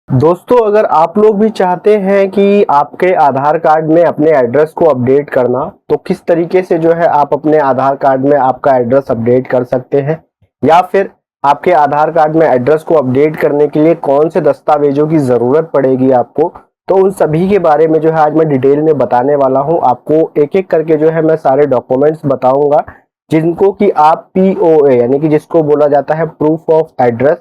दोस्तों, अगर आप लोग भी चाहते हैं कि आपके आधार कार्ड में अपने एड्रेस को अपडेट करना, तो किस तरीके से जो है आप अपने आधार कार्ड में आपका एड्रेस अपडेट कर सकते हैं, या फिर आपके आधार कार्ड में एड्रेस को अपडेट करने के लिए कौन से दस्तावेजों की ज़रूरत पड़ेगी आपको, तो उन सभी के बारे में जो है आज मैं डिटेल में बताने वाला हूं। आपको एक एक करके जो है मैं सारे डॉक्यूमेंट्स बताऊंगा, जिनको कि आप POA यानी कि जिसको बोला जाता है प्रूफ ऑफ एड्रेस,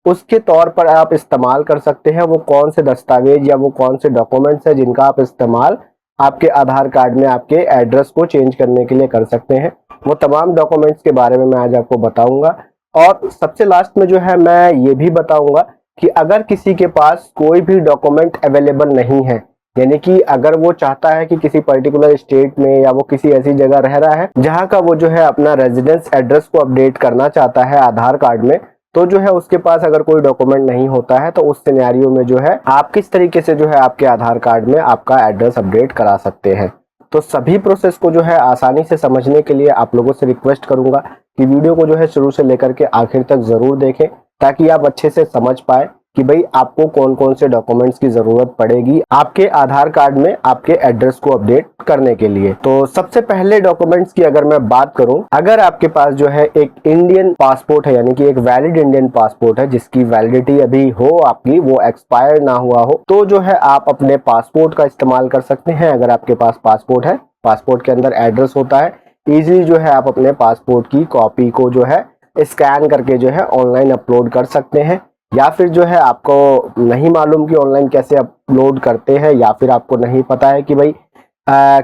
उसके तौर पर आप इस्तेमाल कर सकते हैं। वो कौन से दस्तावेज या वो कौन से डॉक्यूमेंट्स हैं जिनका आप इस्तेमाल आपके आधार कार्ड में आपके एड्रेस को चेंज करने के लिए कर सकते हैं, वो तमाम डॉक्यूमेंट्स के बारे में मैं आज आपको बताऊंगा। और सबसे लास्ट में जो है मैं ये भी बताऊंगा कि अगर किसी के पास कोई भी डॉक्यूमेंट अवेलेबल नहीं है, यानी कि अगर वो चाहता है कि किसी पर्टिकुलर स्टेट में या वो किसी ऐसी जगह रह रहा है जहां का वो जो है अपना रेजिडेंस एड्रेस को अपडेट करना चाहता है आधार कार्ड में, तो जो है उसके पास अगर कोई डॉक्यूमेंट नहीं होता है, तो उस सिनेरियो में जो है आप किस तरीके से जो है आपके आधार कार्ड में आपका एड्रेस अपडेट करा सकते हैं। तो सभी प्रोसेस को जो है आसानी से समझने के लिए आप लोगों से रिक्वेस्ट करूंगा कि वीडियो को जो है शुरू से लेकर के आखिर तक जरूर देखें, ताकि आप अच्छे से समझ पाए कि भाई आपको कौन कौन से डॉक्यूमेंट्स की जरूरत पड़ेगी आपके आधार कार्ड में आपके एड्रेस को अपडेट करने के लिए। तो सबसे पहले डॉक्यूमेंट्स की अगर मैं बात करूं, अगर आपके पास जो है एक इंडियन पासपोर्ट है, यानी कि एक वैलिड इंडियन पासपोर्ट है जिसकी वैलिडिटी अभी हो, आपकी वो एक्सपायर ना हुआ हो, तो जो है आप अपने पासपोर्ट का इस्तेमाल कर सकते हैं। अगर आपके पास पासपोर्ट है, पासपोर्ट के अंदर एड्रेस होता है, इजीली जो है आप अपने पासपोर्ट की कॉपी को जो है स्कैन करके जो है ऑनलाइन अपलोड कर सकते हैं। या फिर जो है आपको नहीं मालूम कि ऑनलाइन कैसे अपलोड करते हैं, या फिर आपको नहीं पता है कि भाई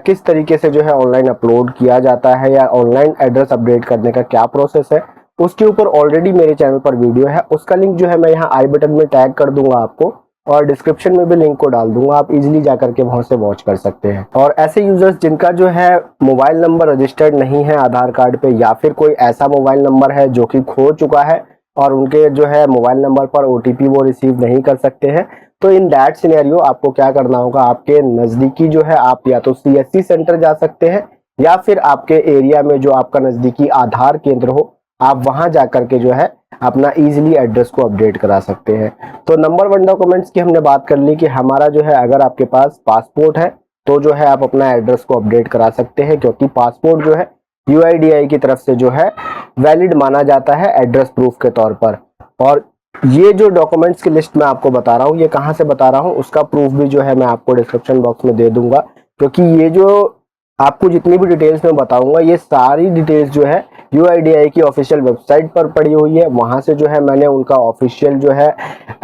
किस तरीके से जो है ऑनलाइन अपलोड किया जाता है, या ऑनलाइन एड्रेस अपडेट करने का क्या प्रोसेस है, उसके ऊपर ऑलरेडी मेरे चैनल पर वीडियो है। उसका लिंक जो है मैं यहाँ आई बटन में टैग कर दूंगा आपको, और डिस्क्रिप्शन में भी लिंक को डाल दूंगा, आप इजीली जाकर के वहां से वॉच कर सकते हैं। और ऐसे यूजर्स जिनका जो है मोबाइल नंबर रजिस्टर्ड नहीं है आधार कार्ड पे, या फिर कोई ऐसा मोबाइल नंबर है जो कि खो चुका है और उनके जो है मोबाइल नंबर पर OTP वो रिसीव नहीं कर सकते हैं, तो इन दैट सिनेरियो आपको क्या करना होगा, आपके नजदीकी जो है आप या तो CSC सेंटर जा सकते हैं, या फिर आपके एरिया में जो आपका नजदीकी आधार केंद्र हो, आप वहां जाकर के जो है अपना इजीली एड्रेस को अपडेट करा सकते हैं। तो नंबर 1 डॉक्यूमेंट्स की हमने बात कर ली कि हमारा जो है अगर आपके पास पासपोर्ट है, तो जो है आप अपना एड्रेस को अपडेट करा सकते हैं, क्योंकि पासपोर्ट जो है UIDAI की तरफ से जो है वैलिड माना जाता है एड्रेस प्रूफ के तौर पर। और ये जो डॉक्यूमेंट्स की लिस्ट मैं आपको बता रहा हूँ, ये कहाँ से बता रहा हूँ, उसका प्रूफ भी जो है मैं आपको डिस्क्रिप्शन बॉक्स में दे दूंगा, क्योंकि ये जो आपको जितनी भी डिटेल्स मैं बताऊंगा, ये सारी डिटेल्स जो है UIDAI की ऑफिशियल वेबसाइट पर पड़ी हुई है। वहां से जो है मैंने उनका ऑफिशियल जो है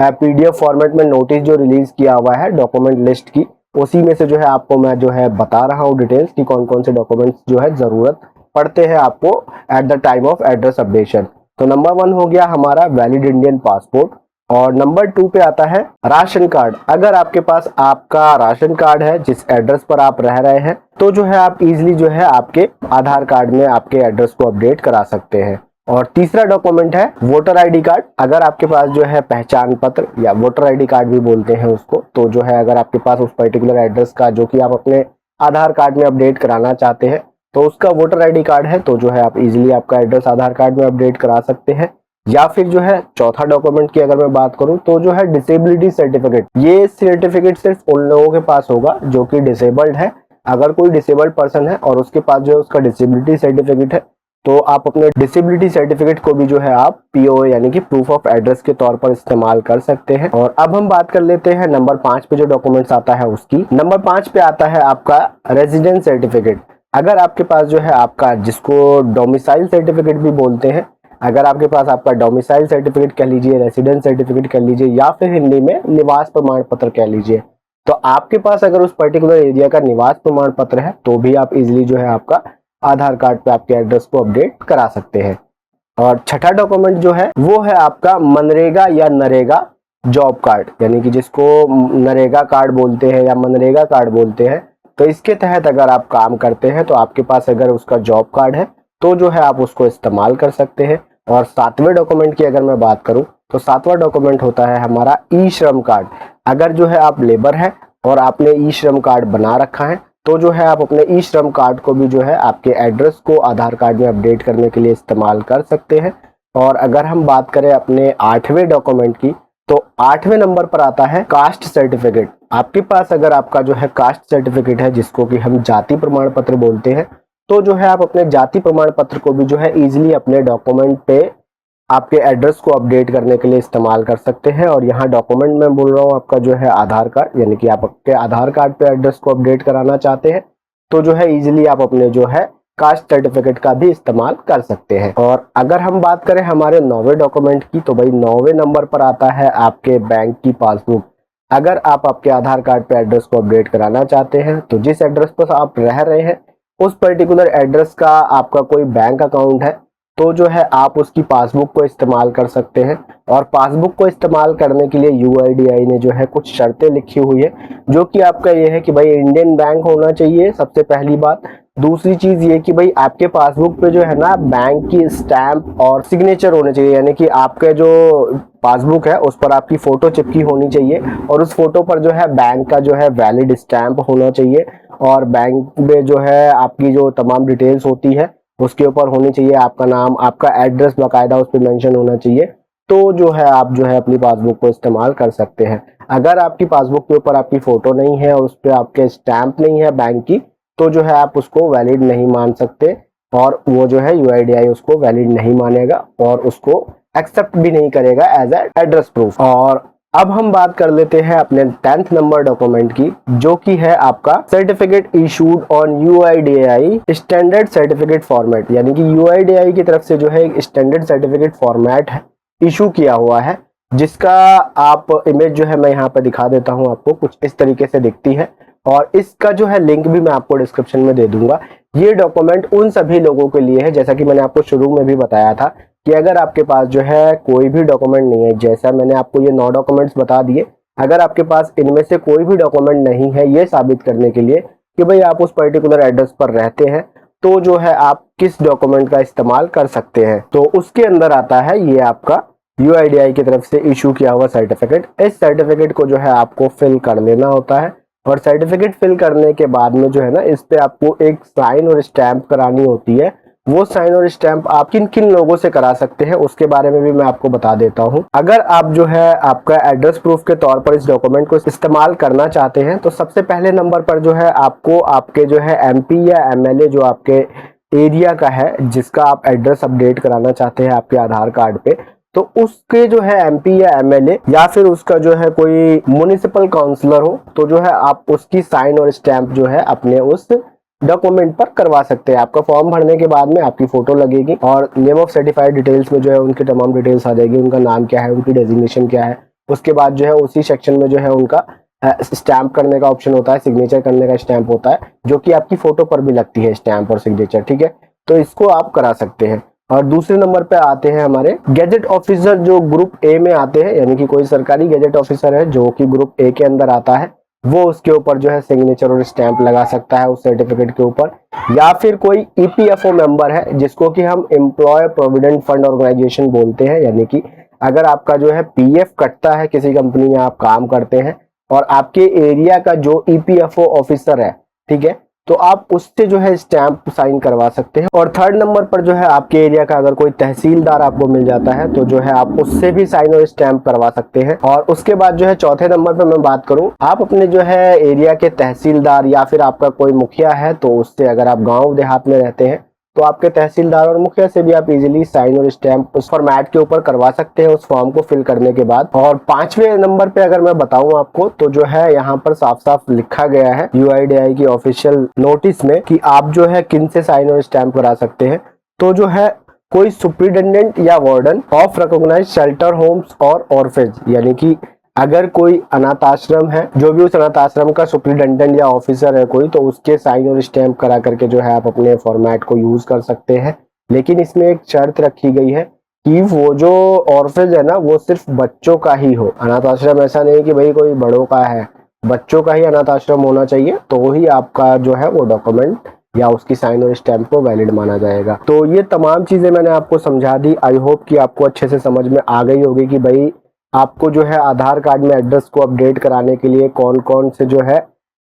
PDF फॉर्मेट में नोटिस जो रिलीज किया हुआ है डॉक्यूमेंट लिस्ट की, उसी में से जो है आपको मैं जो है बता रहा हूँ डिटेल्स कि कौन कौन से डॉक्यूमेंट्स जो है जरूरत पड़ते हैं आपको at the time of address updation. तो नंबर 1 हो गया हमारा वैलिड इंडियन पासपोर्ट, और नंबर 2 पे आता है राशन कार्ड। अगर आपके पास आपका राशन कार्ड है जिस एड्रेस पर आप रह रहे हैं, तो जो है आप इजीली जो है आपके आधार कार्ड में आपके एड्रेस को अपडेट करा सकते हैं। और तीसरा डॉक्यूमेंट है वोटर ID कार्ड। अगर आपके पास जो है पहचान पत्र या वोटर ID कार्ड भी बोलते हैं उसको, तो जो है अगर आपके पास उस पर्टिकुलर एड्रेस का जो कि आप अपने आधार कार्ड में अपडेट कराना चाहते हैं, तो उसका वोटर ID कार्ड है, तो जो है आप इजीली आपका एड्रेस आधार कार्ड में अपडेट करा सकते हैं। या फिर जो है चौथा डॉक्यूमेंट की अगर मैं बात करूं, तो जो है डिसेबिलिटी सर्टिफिकेट। ये सर्टिफिकेट सिर्फ उन लोगों के पास होगा जो कि डिसेबल्ड है। अगर कोई डिसेबल्ड पर्सन है और उसके पास जो है उसका डिसेबिलिटी सर्टिफिकेट है, तो आप अपने डिसेबिलिटी सर्टिफिकेट को भी जो है आप POA यानी कि प्रूफ ऑफ एड्रेस के तौर पर इस्तेमाल कर सकते हैं। और अब हम बात कर लेते हैं नंबर 5 पे जो डॉक्यूमेंट्स आता है उसकी। नंबर 5 पे आता है आपका रेजिडेंस सर्टिफिकेट। अगर आपके पास जो है आपका, जिसको डोमिसाइल सर्टिफिकेट भी बोलते हैं, अगर आपके पास आपका डोमिसाइल सर्टिफिकेट कह लीजिए, रेसिडेंस सर्टिफिकेट कह लीजिए, या फिर हिंदी में निवास प्रमाण पत्र कह लीजिए, तो आपके पास अगर उस पर्टिकुलर एरिया का निवास प्रमाण पत्र है, तो भी आप इजीली जो है आपका आधार कार्ड पे आपके एड्रेस को अपडेट करा सकते हैं। और छठा डॉक्यूमेंट जो है वो है आपका मनरेगा या नरेगा जॉब कार्ड, यानी कि जिसको नरेगा कार्ड बोलते हैं या मनरेगा कार्ड बोलते हैं। तो इसके तहत अगर आप काम करते हैं, तो आपके पास अगर उसका जॉब कार्ड है, तो जो है आप उसको इस्तेमाल कर सकते हैं। और 7वें डॉक्यूमेंट की अगर मैं बात करूं, तो 7वां डॉक्यूमेंट होता है हमारा ई-श्रम कार्ड। अगर जो है आप लेबर है और आपने ई-श्रम कार्ड बना रखा है, तो जो है आप अपने ई-श्रम कार्ड को भी जो है आपके एड्रेस को आधार कार्ड में अपडेट करने के लिए इस्तेमाल कर सकते हैं। और अगर हम बात करें अपने 8वें डॉक्यूमेंट की, तो 8वें नंबर पर आता है कास्ट सर्टिफिकेट। आपके पास अगर आपका जो है कास्ट सर्टिफिकेट है, जिसको कि हम जाति प्रमाण पत्र बोलते हैं, तो जो है आप अपने जाति प्रमाण पत्र को भी जो है इजीली अपने डॉक्यूमेंट पे आपके एड्रेस को अपडेट करने के लिए इस्तेमाल कर सकते हैं। और यहाँ डॉक्यूमेंट में बोल रहा हूँ आपका जो है आधार कार्ड, यानी कि आप आपके आधार कार्ड पे एड्रेस को अपडेट कराना चाहते हैं तो जो है इजीली आप अपने जो है कास्ट सर्टिफिकेट का भी इस्तेमाल कर सकते हैं। और अगर हम बात करें हमारे 9वें डॉक्यूमेंट की, तो भाई 9वें नंबर पर आता है आपके बैंक की पासबुक। अगर आप आपके आधार कार्ड पे एड्रेस को अपडेट कराना चाहते हैं तो जिस एड्रेस पर आप रह रहे हैं उस पर्टिकुलर एड्रेस का आपका कोई बैंक अकाउंट है तो जो है आप उसकी पासबुक को इस्तेमाल कर सकते हैं। और पासबुक को इस्तेमाल करने के लिए यूआईडीआई ने जो है कुछ शर्तें लिखी हुई है, जो कि आपका ये है कि भाई इंडियन बैंक होना चाहिए सबसे पहली बात। दूसरी चीज ये कि भाई आपके पासबुक पे जो है ना बैंक की स्टैंप और सिग्नेचर होने चाहिए, यानी कि आपके जो पासबुक है उस पर आपकी फोटो चिपकी होनी चाहिए और उस फोटो पर जो है बैंक का जो है वैलिड स्टैंप होना चाहिए। और बैंक में जो है आपकी जो तमाम डिटेल्स होती है उसके ऊपर होनी चाहिए, आपका नाम, आपका एड्रेस बाकायदा उस पर मेंशन होना चाहिए। तो जो है आप जो है अपनी पासबुक को इस्तेमाल कर सकते हैं। अगर आपकी पासबुक के ऊपर आपकी फोटो नहीं है और उस पर आपके स्टैंप नहीं है बैंक की, तो जो है आप उसको वैलिड नहीं मान सकते और वो जो है यूआईडीआई उसको वैलिड नहीं मानेगा और उसको एक्सेप्ट भी नहीं करेगा एज एड्रेस प्रूफ। और अब हम बात कर लेते हैं अपने 10th नंबर डॉक्यूमेंट की, जो कि है आपका certificate issued on UIDAI standard certificate format, यानी कि यूआईडीआई की तरफ से जो है एक स्टैंडर्ड सर्टिफिकेट फॉर्मेट इशू किया हुआ है, जिसका आप इमेज जो है मैं यहाँ पर दिखा देता हूँ आपको, कुछ इस तरीके से दिखती है और इसका जो है लिंक भी मैं आपको डिस्क्रिप्शन में दे दूंगा। ये डॉक्यूमेंट उन सभी लोगों के लिए है, जैसा कि मैंने आपको शुरू में भी बताया था कि अगर आपके पास जो है कोई भी डॉक्यूमेंट नहीं है, जैसा मैंने आपको ये 9 डॉक्यूमेंट्स बता दिए, अगर आपके पास इनमें से कोई भी डॉक्यूमेंट नहीं है ये साबित करने के लिए कि भाई आप उस पर्टिकुलर एड्रेस पर रहते हैं, तो जो है आप किस डॉक्यूमेंट का इस्तेमाल कर सकते हैं। तो उसके अंदर आता है ये आपका यूआईडीआई की तरफ से इशू किया हुआ सर्टिफिकेट। इस सर्टिफिकेट को जो है आपको फिल कर लेना होता है और सर्टिफिकेट फिल करने के बाद में जो है ना इस पे आपको एक साइन और स्टैंप करानी होती है। वो साइन और स्टैंप आप किन किन लोगों से करा सकते हैं उसके बारे में भी मैं आपको बता देता हूं। अगर आप जो है आपका एड्रेस प्रूफ के तौर पर इस डॉक्यूमेंट को इस्तेमाल करना चाहते हैं तो सबसे पहले नंबर पर जो है आपको आपके जो है एमपी या एमएलए जो आपके एरिया का है, जिसका आप एड्रेस अपडेट कराना चाहते हैं आपके आधार कार्ड पे, तो उसके जो है एमपी या एमएलए या फिर उसका जो है कोई म्युनिसिपल काउंसलर हो, तो जो है आप उसकी साइन और स्टैंप जो है अपने उस डॉक्यूमेंट पर करवा सकते हैं। आपका फॉर्म भरने के बाद में आपकी फोटो लगेगी और नेम ऑफ सर्टिफाइड डिटेल्स में जो है उनकी तमाम डिटेल्स आ जाएगी, उनका नाम क्या है, उनकी डेजिग्नेशन क्या है। उसके बाद जो है उसी सेक्शन में जो है उनका स्टैंप करने का ऑप्शन होता है, सिग्नेचर करने का स्टैंप होता है, जो कि आपकी फोटो पर भी लगती है स्टैंप और सिग्नेचर, ठीक है। तो इसको आप करा सकते हैं। और दूसरे नंबर पे आते हैं हमारे गैजेट ऑफिसर जो ग्रुप ए में आते हैं, यानी कि कोई सरकारी गैजेट ऑफिसर है जो कि ग्रुप ए के अंदर आता है, वो उसके ऊपर जो है सिग्नेचर और स्टैंप लगा सकता है उस सर्टिफिकेट के ऊपर। या फिर कोई ईपीएफओ मेंबर है जिसको कि हम एम्प्लॉय प्रोविडेंट फंड ऑर्गेनाइजेशन बोलते हैं, यानी कि अगर आपका जो है पीएफ कटता है, किसी कंपनी में आप काम करते हैं और आपके एरिया का जो ईपीएफओ ऑफिसर है, ठीक है, तो आप उससे जो है स्टैंप साइन करवा सकते हैं। और थर्ड नंबर पर जो है आपके एरिया का अगर कोई तहसीलदार आपको मिल जाता है तो जो है आप उससे भी साइन और स्टैंप करवा सकते हैं। और उसके बाद जो है चौथे नंबर पर मैं बात करूं, आप अपने जो है एरिया के तहसीलदार या फिर आपका कोई मुखिया है तो उससे, अगर आप गाँव देहात में रहते हैं तो आपके तहसीलदार और मुखिया से भी आप इजीली साइन और स्टैंप उस फॉर्मेट के ऊपर करवा सकते हैं उस फॉर्म को फिल करने के बाद। और 5वें नंबर पे अगर मैं बताऊं आपको, तो जो है यहाँ पर साफ साफ लिखा गया है यूआईडीआई की ऑफिशियल नोटिस में कि आप जो है किन से साइन और स्टैंप करा सकते हैं। तो जो है कोई सुप्रिटेंडेंट या warden of recognised shelter homes और ऑर्फेज, यानी कि अगर कोई अनाथ आश्रम है, जो भी उस अनाथ आश्रम का सुप्रिटेंडेंट या ऑफिसर है कोई, तो उसके साइन और स्टैंप करा करके जो है आप अपने फॉर्मेट को यूज कर सकते हैं। लेकिन इसमें एक शर्त रखी गई है कि वो जो ऑर्फेज है ना वो सिर्फ बच्चों का ही हो। अनाथ आश्रम ऐसा नहीं कि भाई कोई बड़ों का है, बच्चों का ही अनाथ आश्रम होना चाहिए, तो ही आपका जो है वो डॉक्यूमेंट या उसकी साइन और स्टैंप को वैलिड माना जाएगा। तो ये तमाम चीजें मैंने आपको समझा दी। आई होप कि आपको अच्छे से समझ में आ गई होगी कि भाई आपको जो है आधार कार्ड में एड्रेस को अपडेट कराने के लिए कौन कौन से जो है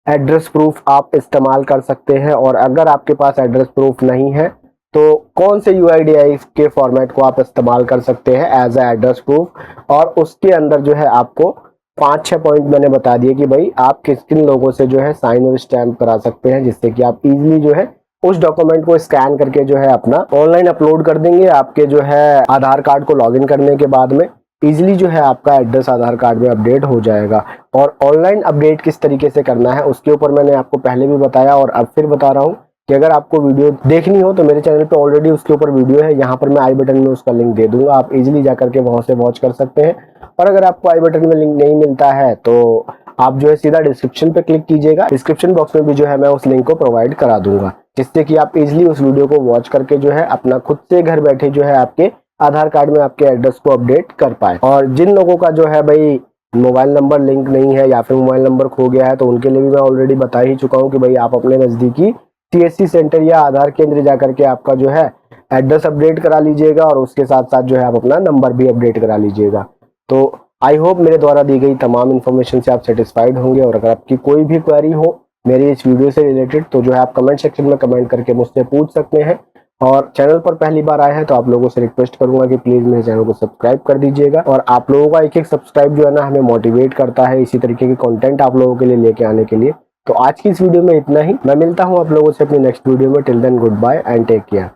एड्रेस प्रूफ आप इस्तेमाल कर सकते हैं। और अगर आपके पास एड्रेस प्रूफ नहीं है तो कौन से UIDAI के फॉर्मेट को आप इस्तेमाल कर सकते हैं एज ए एड्रेस प्रूफ, और उसके अंदर जो है आपको 5-6 पॉइंट मैंने बता दिए कि भाई आप किन किन लोगों से जो है साइन और स्टैम्प करा सकते हैं, जिससे कि आप इजीली जो है उस डॉक्यूमेंट को स्कैन करके जो है अपना ऑनलाइन अपलोड कर देंगे। आपके जो है आधार कार्ड को लॉगिन करने के बाद में इजीली जो है आपका एड्रेस आधार कार्ड में अपडेट हो जाएगा। और ऑनलाइन अपडेट किस तरीके से करना है उसके ऊपर मैंने आपको पहले भी बताया और अब फिर बता रहा हूँ कि अगर आपको वीडियो देखनी हो तो मेरे चैनल पे ऑलरेडी उसके ऊपर वीडियो है, यहाँ पर मैं आई बटन में उसका लिंक दे दूंगा, आप इजीली जा करके वहां से वॉच कर सकते हैं। और अगर आपको आई बटन में लिंक नहीं मिलता है तो आप जो है सीधा डिस्क्रिप्शन पे क्लिक कीजिएगा, डिस्क्रिप्शन बॉक्स में भी जो है मैं उस लिंक को प्रोवाइड करा दूंगा, जिससे कि आप इजीली उस वीडियो को वॉच करके जो है अपना खुद से घर बैठे जो है आपके आधार कार्ड में आपके एड्रेस को अपडेट कर पाए। और जिन लोगों का जो है भाई मोबाइल नंबर लिंक नहीं है या फिर मोबाइल नंबर खो गया है, तो उनके लिए भी मैं ऑलरेडी बता ही चुका हूँ कि भाई आप अपने नजदीकी CSC सेंटर या आधार केंद्र जाकर के आपका जो है एड्रेस अपडेट करा लीजिएगा, और उसके साथ साथ जो है आप अपना नंबर भी अपडेट करा लीजिएगा। तो आई होप मेरे द्वारा दी गई तमाम इन्फॉर्मेशन से आप सेटिस्फाइड होंगे, और अगर आपकी कोई भी क्वेरी हो मेरी इस वीडियो से रिलेटेड तो जो है आप कमेंट सेक्शन में कमेंट करके मुझसे पूछ सकते हैं। और चैनल पर पहली बार आए हैं तो आप लोगों से रिक्वेस्ट करूंगा कि प्लीज मेरे चैनल को सब्सक्राइब कर दीजिएगा, और आप लोगों का एक एक सब्सक्राइब जो है ना हमें मोटिवेट करता है इसी तरीके के कंटेंट आप लोगों के लिए लेके आने के लिए। तो आज की इस वीडियो में इतना ही, मैं मिलता हूं आप लोगों से अपनी नेक्स्ट वीडियो में। Till then goodbye and take care.